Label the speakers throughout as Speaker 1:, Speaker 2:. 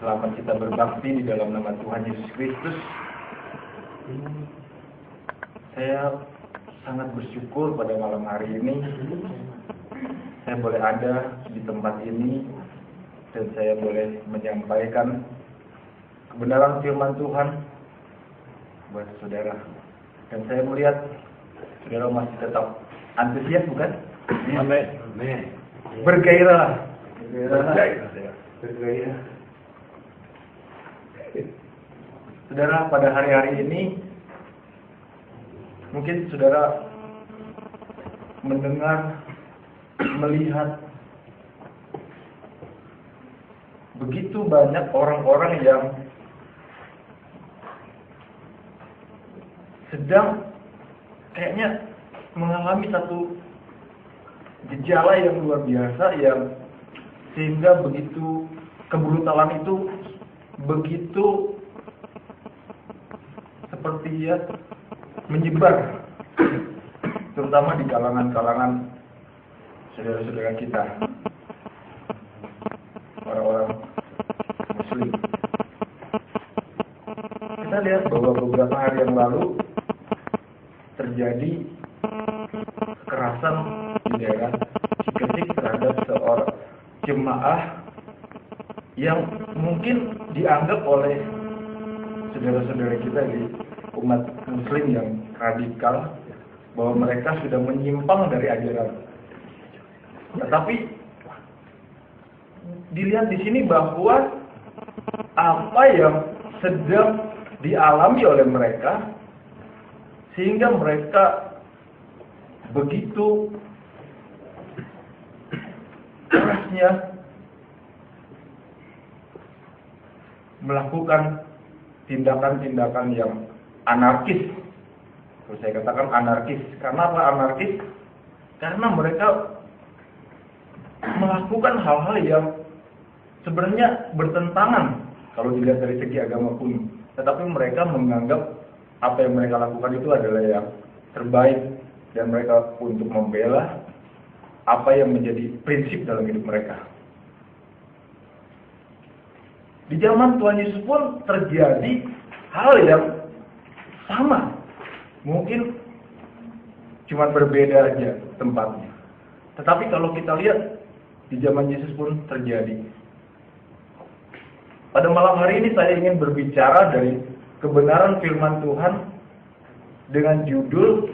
Speaker 1: Selamat kita berbakti di dalam nama Tuhan Yesus Kristus. Saya sangat bersyukur pada malam hari ini saya boleh ada di tempat ini dan saya boleh menyampaikan kebenaran firman Tuhan buat saudara. Dan saya melihat saudara masih tetap antusias, bukan?
Speaker 2: Amin.
Speaker 1: Bergairah. Saudara, pada hari-hari ini mungkin saudara mendengar, melihat begitu banyak orang-orang yang sedang kayaknya mengalami satu gejala yang luar biasa, yang sehingga begitu kebrutalan itu begitu seperti ya menyebar, terutama di kalangan-kalangan saudara-saudara kita, orang-orang Muslim. Kita lihat bahwa beberapa hari yang lalu terjadi kekerasan di daerah Ciketik terhadap seorang jemaah yang mungkin dianggap oleh saudara-saudara kita di umat Muslim yang radikal bahwa mereka sudah menyimpang dari ajaran. Tetapi dilihat di sini bahwa apa yang sedang dialami oleh mereka sehingga mereka begitu kerasnya melakukan tindakan-tindakan yang anarkis. Kalau saya katakan anarkis. Karena apa anarkis? Karena mereka melakukan hal-hal yang sebenarnya bertentangan kalau dilihat dari segi agama pun. Tetapi mereka menganggap apa yang mereka lakukan itu adalah yang terbaik, dan mereka untuk membela apa yang menjadi prinsip dalam hidup mereka. Di zaman Tuhan Yesus pun terjadi hal yang sama. Mungkin cuma berbeda aja tempatnya. Tetapi kalau kita lihat di zaman Yesus pun terjadi. Pada malam hari ini saya ingin berbicara dari kebenaran firman Tuhan dengan judul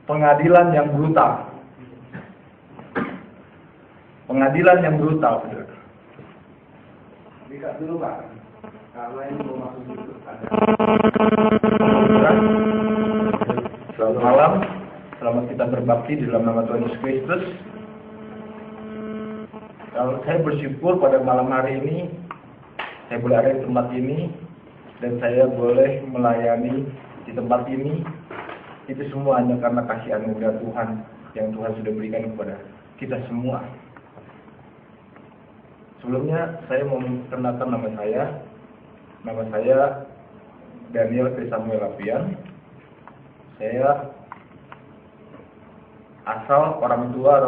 Speaker 1: Pengadilan yang Brutal. Pengadilan yang brutal, saudara.
Speaker 2: Buka dulu Pak, karena ini mau masuk dulu.
Speaker 1: Selamat malam, selamat kita berbakti di dalam nama Tuhan Yesus Kristus. Kalau saya bersyukur pada malam hari ini saya boleh ada di tempat ini dan saya boleh melayani di tempat ini. Itu semua hanya karena kasih anugerah Tuhan yang Tuhan sudah berikan kepada kita semua. Sebelumnya saya mau memperkenalkan nama saya. Nama saya Daniel Samuel Lapian. Saya asal orang tua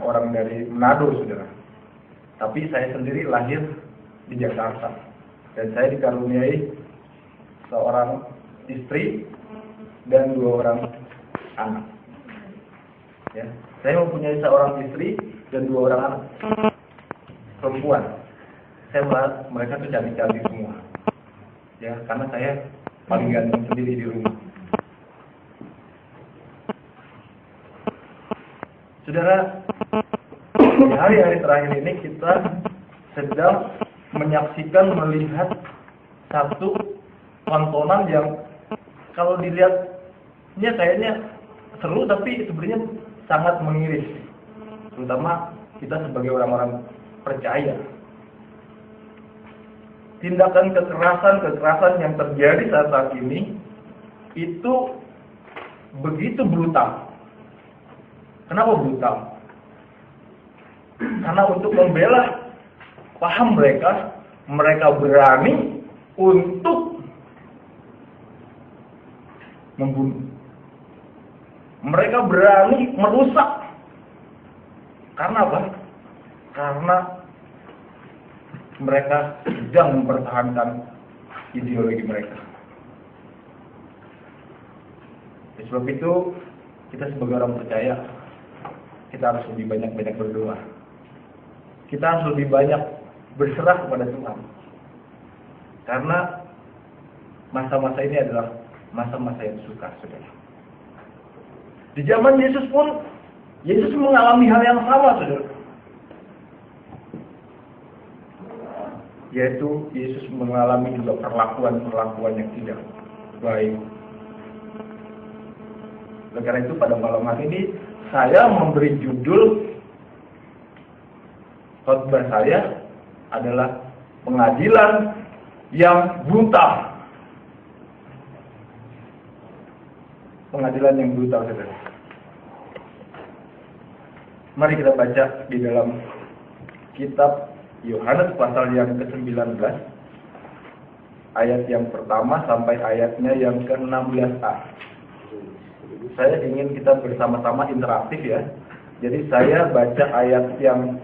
Speaker 1: orang dari Manado, saudara. Tapi saya sendiri lahir di Jakarta. Dan saya dikaruniai seorang istri dan 2 orang anak. Ya, saya mempunyai seorang istri dan 2 orang anak perempuan. Saya melihat mereka tuh cantik-cantik semua. Ya, karena saya paling ganteng sendiri di rumah. Saudara, di hari-hari terakhir ini kita sedang menyaksikan, melihat satu tontonan yang kalau dilihatnya kayaknya seru, tapi sebenarnya sangat mengiris. Terutama kita sebagai orang-orang percaya. Tindakan kekerasan yang terjadi saat ini itu begitu brutal. Kenapa brutal? Karena untuk membela paham mereka berani untuk membunuh. Mereka berani merusak. Karena apa? Karena mereka sedang mempertahankan ideologi mereka. Sebab itu, kita sebagai orang percaya, kita harus lebih banyak berdoa. Kita harus lebih banyak berserah kepada Tuhan. Karena masa-masa ini adalah masa-masa yang sukar, saudara. Di zaman Yesus pun, Yesus mengalami hal yang sama, saudara. Yaitu Yesus mengalami juga perlakuan yang tidak baik. Oleh karena itu pada malam hari ini saya memberi judul khotbah saya adalah pengadilan yang brutal. Pengadilan yang brutal, saudara. Mari kita baca di dalam kitab Yohanes pasal yang ke-19 ayat yang pertama sampai ayatnya yang ke-16a. Saya ingin kita bersama-sama interaktif ya. Jadi saya baca ayat yang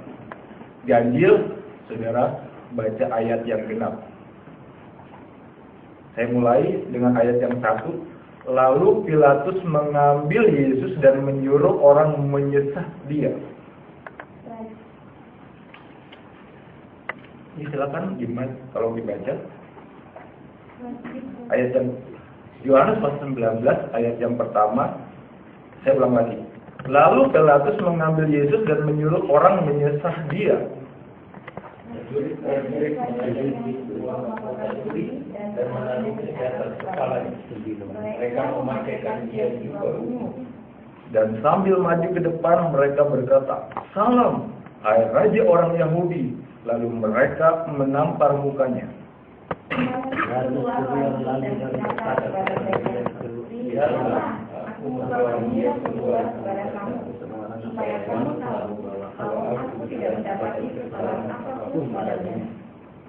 Speaker 1: ganjil, saudara baca ayat yang genap. Saya mulai dengan ayat yang 1. Lalu Pilatus mengambil Yesus dan menyuruh orang menyesah dia. Ini silakan gimana kalau dibaca. Ayat yang Yohanes pasal 19 ayat yang pertama. Saya ulang lagi. Lalu Pilatus mengambil Yesus dan menyuruh orang menyesah dia. Dan sambil maju ke depan mereka berkata, "Salam, hai Raja orang Yahudi." Lalu mereka menampar mukanya.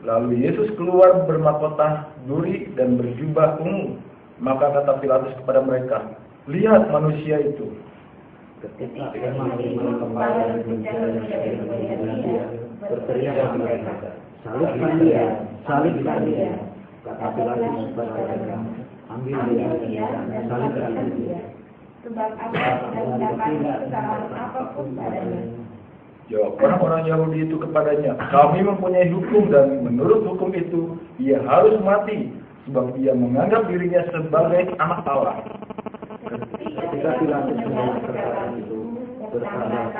Speaker 1: Lalu Yesus keluar bermahkota duri dan berjubah ungu. Maka kata Pilatus kepada mereka, "Lihat manusia itu."
Speaker 3: Ketika kepala dan bicara berteriak mereka, "Salibkan dia, salibkan dia." Kata Pilatus kepada mereka, "Ambil dia dan salibkan dia. Sebab aku tidak mendapati kesalahan apapun padanya."
Speaker 1: Jawab orang-orang Yahudi itu kepadanya, "Kami mempunyai hukum dan menurut hukum itu ia harus mati, sebab ia menganggap dirinya sebagai anak Allah."
Speaker 3: Ketika Pilatus mendengar perkataan itu, berkata,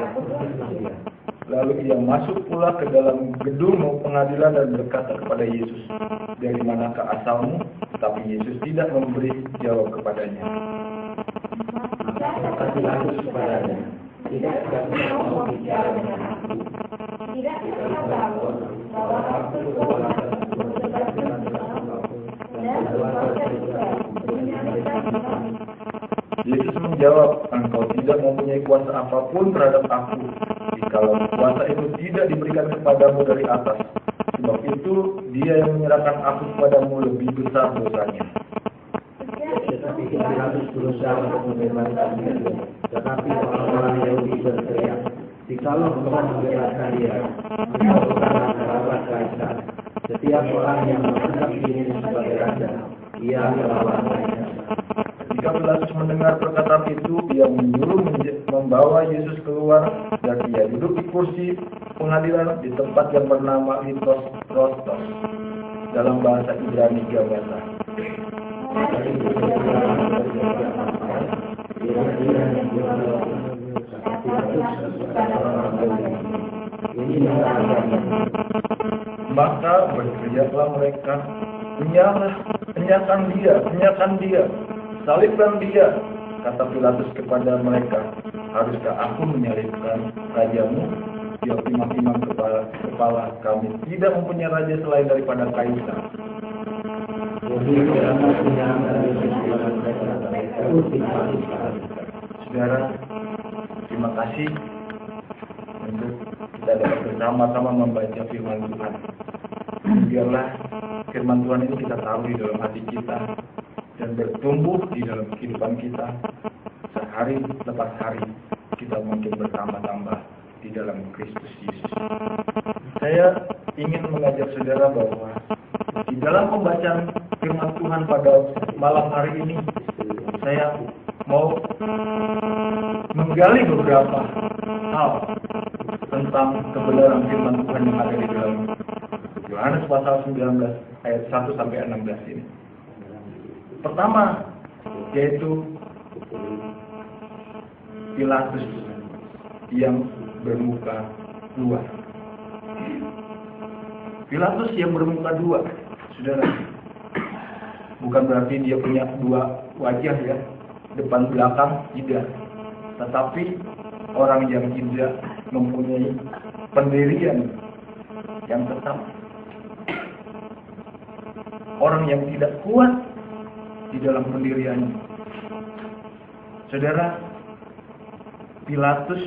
Speaker 1: lalu ia masuk pula ke dalam gedung pengadilan dan berkata kepada Yesus, "Dari manakah asalmu?" Tapi Yesus tidak memberi jawab kepadanya.
Speaker 3: Kata Pilatus kepadanya, "Tidak mau bicara dengan aku. Tidak kita tahu bahwa aku berkuasa sebabkan apapun dan berkuasa juga menyalibkan kami."
Speaker 1: Yesus menjawab, "Engkau tidak mempunyai kuasa apapun terhadap aku, jikalau kuasa itu tidak diberikan kepadamu dari atas. Sebab itu dia yang menyerahkan aku kepadamu lebih besar dosanya."
Speaker 3: Tetapi Pilatus berusaha untuk membebaskan dia. Tetapi orang-orang Yahudi berteriak, "Jikalau engkau membebaskan dia, engkau bukanlah sahabat Kaisar. Setiap orang yang menganggap dirinya sebagai raja, ia melawan Kaisar."
Speaker 1: Ketika Pilatus mendengar perkataan itu, ia menyuruh membawa Yesus keluar dan ia duduk di kursi pengadilan di tempat yang bernama Litos Rostos, dalam bahasa Ibrani Gabata. Maka berteriaklah mereka, "Enyahkan dia, salibkan dia." Kata Pilatus kepada mereka, "Haruskah aku menyalibkan rajamu?" Jawab imam-imam kepala, "Kami tidak mempunyai raja selain daripada Kaisar." Saudara, terima kasih untuk kita dapat bersama-sama membaca firman Tuhan. Biarlah firman Tuhan ini kita taruh di dalam hati kita dan bertumbuh di dalam kehidupan kita. Sehari lepas hari kita makin bertambah-tambah di dalam Kristus Yesus. Saya ingin mengajak saudara bahwa di dalam pembacaan firman Tuhan pada malam hari ini, saya mau menggali beberapa hal tentang kebenaran firman Tuhan yang ada di dalam Yohanes pasal 19 ayat 1 sampai 16 ini. Pertama, yaitu Pilatus yang bermuka dua. Pilatus yang bermuka dua, saudara. Bukan berarti dia punya dua wajah ya, depan belakang, tidak. Tetapi orang yang tidak mempunyai pendirian yang tetap. Orang yang tidak kuat di dalam pendiriannya. Saudara, Pilatus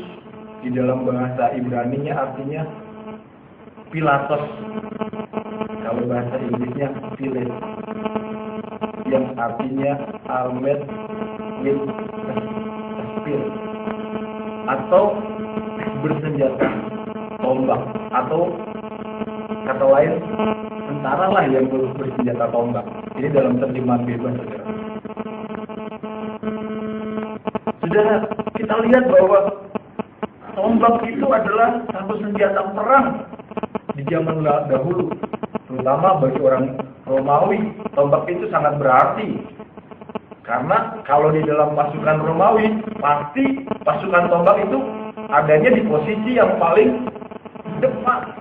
Speaker 1: di dalam bahasa Ibrani-nya artinya Pilatos. Kalau bahasa Inggrisnya Pilet, yang artinya armed with spear, atau bersenjata tombak, atau kata lain tentara lah yang bersenjata tombak. Ini dalam terjemahan bebas, saudara. Saudara, kita lihat bahwa tombak itu adalah satu senjata perang di zaman dahulu, terutama bagi orang Romawi. Tombak itu sangat berarti, karena kalau di dalam pasukan Romawi, pasti pasukan tombak itu adanya di posisi yang paling depan.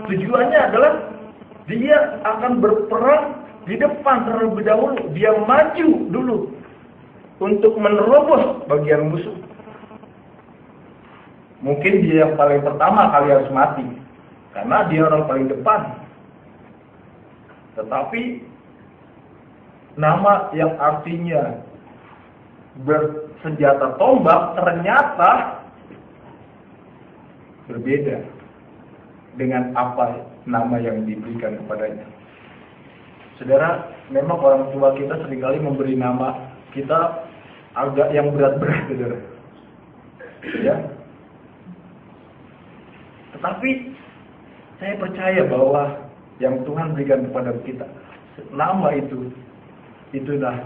Speaker 1: Tujuannya adalah dia akan berperang di depan terlebih dahulu. Dia maju dulu untuk menerobos bagian musuh. Mungkin dia yang paling pertama kali harus mati, karena dia orang paling depan. Tetapi nama yang artinya bersenjata tombak ternyata berbeda dengan apa nama yang diberikan kepadanya. Saudara, memang orang tua kita seringkali memberi nama kita agak yang berat-berat, saudara. Ya. Tetapi saya percaya bahwa yang Tuhan berikan kepada kita, nama itulah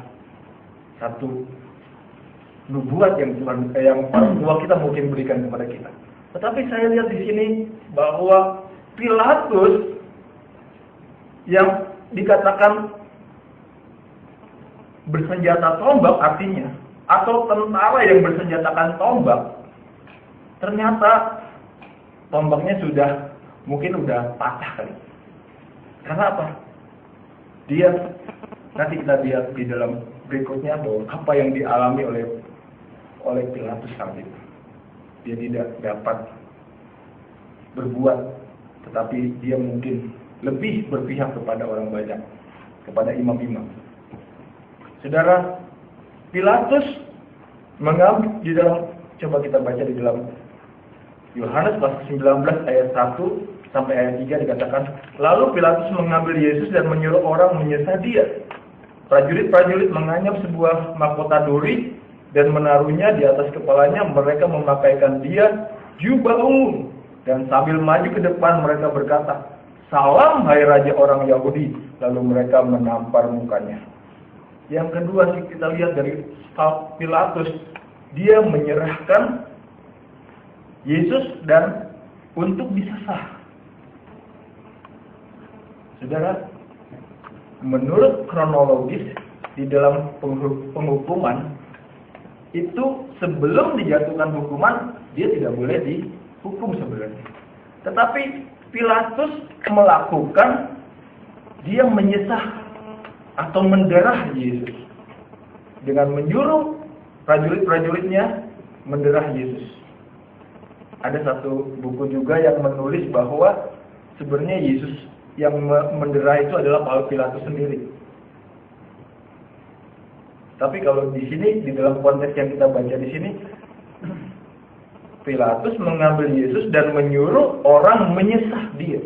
Speaker 1: satu nubuat yang Tuhan, yang orang tua kita mungkin berikan kepada kita. Tetapi saya lihat di sini bahwa Pilatus yang dikatakan bersenjata tombak artinya, atau tentara yang bersenjatakan tombak, ternyata tombaknya mungkin sudah patah kali. Karena apa? Dia, nanti kita lihat di dalam berikutnya bahwa apa yang dialami oleh Pilatus saat itu. Dia tidak dapat berbuat, tetapi dia mungkin lebih berpihak kepada orang banyak, kepada imam-imam. Saudara, Pilatus mengambil di dalam, coba kita baca di dalam Yohanes pasal 19 ayat 1 sampai ayat 3 dikatakan, lalu Pilatus mengambil Yesus dan menyuruh orang menyesah dia. Prajurit-prajurit menganyam sebuah mahkota duri dan menaruhnya di atas kepalanya. Mereka memakaikan dia jubah ungu, dan sambil maju ke depan mereka berkata, "Salam hai Raja orang Yahudi." Lalu mereka menampar mukanya. Yang kedua sih kita lihat dari Pilatus, dia menyerahkan Yesus dan untuk disesah. Saudara, menurut kronologis di dalam penghukuman itu, sebelum dijatuhkan hukuman dia tidak boleh dihukum sebenarnya. Tetapi Pilatus melakukan, dia menyesah atau menderah Yesus dengan menyuruh prajurit-prajuritnya menderah Yesus. Ada satu buku juga yang menulis bahwa sebenarnya Yesus yang menderah itu adalah Pilatus sendiri. Tapi kalau di sini, di dalam konteks yang kita baca di sini, Pilatus mengambil Yesus dan menyuruh orang menyesah dia.